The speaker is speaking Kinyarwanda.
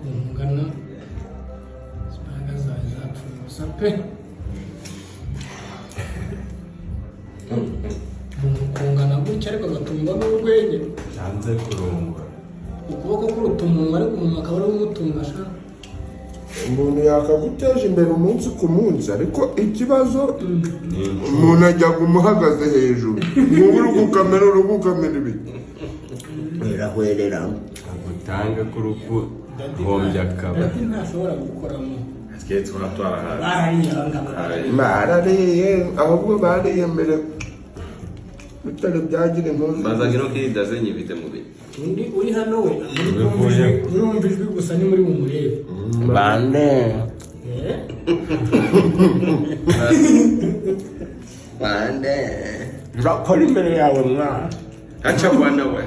kungana imbaraga zawe zapfuye ubusa pe kungana gutya ariko agatungwa n'urwenya yanze kurungwa ukuboko k'urutumunwa ariko umuntu akaba ari umutunga sha umuntu yakaguteje imbere umunsi ku munsi ariko ikibazo umuntu ajya kumuhagaze hejuru uri gukamera ibiki birahwerera agutanga ku rufu hombya akaba ntashobora gukoramo twe turatwara barariye ahubwo bariye mbere bitari byagira inkozi bazagiro kidazenye bite mu bintu undi uri hano we urumva ijwi gusa ni muri bumurebe bande bande nzakora imbere yawe mwana acha bwana we